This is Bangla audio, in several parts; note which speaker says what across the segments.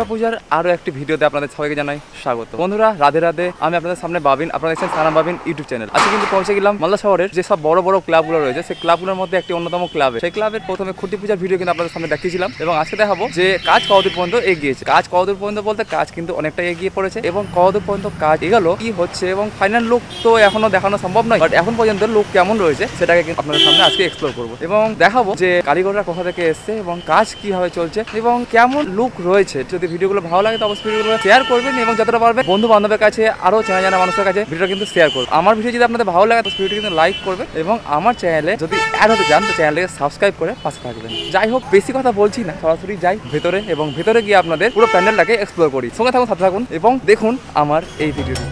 Speaker 1: দুর্গাপূজার আরো একটি ভিডিওতে আপনাদের সবাইকে জানাই স্বাগত। বন্ধুরা রাধে রাধে, আমি আপনাদের সামনে বাবিন, আপনারা দেখছেন সানা বাবিন ইউটিউব চ্যানেল। আজকে কিন্তু পৌঁছে গেলাম মালদা শহরের যে সব বড় বড় ক্লাবগুলো রয়েছে, সেই ক্লাবগুলোর মধ্যে একটি অন্যতম ক্লাবে। সেই ক্লাবের প্রথমে খুঁটি পূজার ভিডিও কিন্তু আপনাদের সামনে দেখিয়েছিলাম এবং আজকে দেখাবো যে কাজ কতদূর পর্যন্ত এগিয়েছে। কাজ কতদূর পর্যন্ত বলতে কাজ কিন্তু অনেকটা এগিয়ে পড়েছে এবং কতদূর পর্যন্ত কাজ এগোলো, কি হচ্ছে এবং ফাইনাল লুক তো এখনো দেখানো সম্ভব নয়, বাট এখন পর্যন্ত লুক কেমন রয়েছে সেটাকে কিন্তু আপনাদের সামনে আজকে এক্সপ্লোর করবো এবং দেখাবো যে কারিগররা কোথা থেকে এসছে এবং কাজ কিভাবে চলছে এবং কেমন লুক রয়েছে। যদি ভিডিওগুলো ভালো লাগে তো অবশ্যই ভিডিওগুলো শেয়ার করবেন এবং যতটা পারবেন বন্ধু বান্ধবের কাছে আরো চেনা জানা মানুষের কাছে ভিডিওটা কিন্তু শেয়ার করবেন। আমার ভিডিও যদি আপনাদের ভালো লাগে তো ভিডিওটি কিন্তু লাইক করবেন এবং আমার চ্যানেলে যদি অ্যাড হতে চান তো চ্যানেলটাকে সাবস্ক্রাইব করে পাশে থাকবেন। যাই হোক, বেশি কথা বলছি না, সরাসরি যাই ভেতরে এবং ভেতরে গিয়ে আপনাদের পুরো প্যান্ডেলটাকে এক্সপ্লোর করি। সঙ্গে থাকুন, সাথে থাকুন এবং দেখুন আমার এই ভিডিওটি।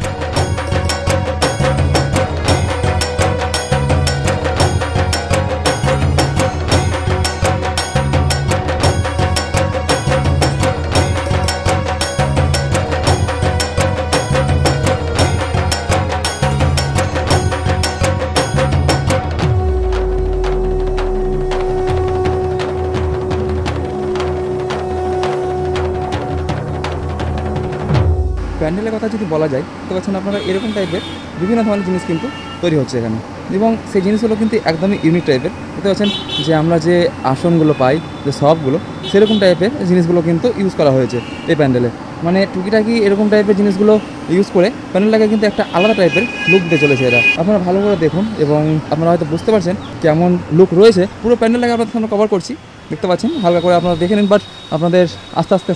Speaker 1: প্যান্ডেলের কথা যদি বলা যায় তো পাচ্ছেন আপনারা এরকম টাইপের বিভিন্ন ধরনের জিনিস কিন্তু তৈরি হচ্ছে এখানে এবং সেই জিনিসগুলো কিন্তু একদমই ইউনিক টাইপের। দেখতে পাচ্ছেন যে আমরা যে আসনগুলো পাই, যে সবগুলো সেরকম টাইপের জিনিসগুলো কিন্তু ইউজ করা হয়েছে এই প্যান্ডেলে। মানে টুকিটাকি এরকম টাইপের জিনিসগুলো ইউজ করে প্যান্ডেলটাকে কিন্তু একটা আলাদা টাইপের লুক দিতে চলেছে এরা। আপনারা ভালো করে দেখুন এবং আপনারা হয়তো বুঝতে পারছেন কেমন লুক রয়েছে। পুরো প্যান্ডেলটাকে আপনাদের সামনে কভার করছি, দেখতে পাচ্ছেন, হালকা করে আপনারা দেখে নিন। বাট আপনাদের আস্তে আস্তে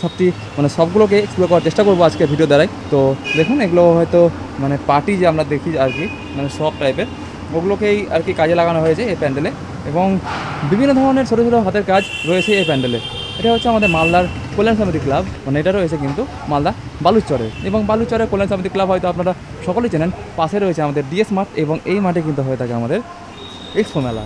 Speaker 1: সবগুলোকে এক্সপ্লোর করার চেষ্টা করবো আজকে ভিডিও দ্বারাই। তো দেখুন, এগুলো হয়তো মানে পার্টি যে আমরা দেখি আর কি, মানে সব টাইপের ওগুলোকেই আর কি কাজে লাগানো হয়েছে এই প্যান্ডেলে এবং বিভিন্ন ধরনের ছোটো ছোটো হাতের কাজ রয়েছে এই প্যান্ডেলে। এটা হচ্ছে আমাদের মালদার কল্যাণ সমিতি ক্লাব, মানে এটা রয়েছে কিন্তু মালদা বালুচরে এবং বালুচরের কল্যাণ সমিতি ক্লাব হয়তো আপনারা সকলেই চেনেন। পাশে রয়েছে আমাদের ডিএস মাঠ এবং এই মাঠে কিন্তু হয়ে থাকে আমাদের এক্সপো মেলা।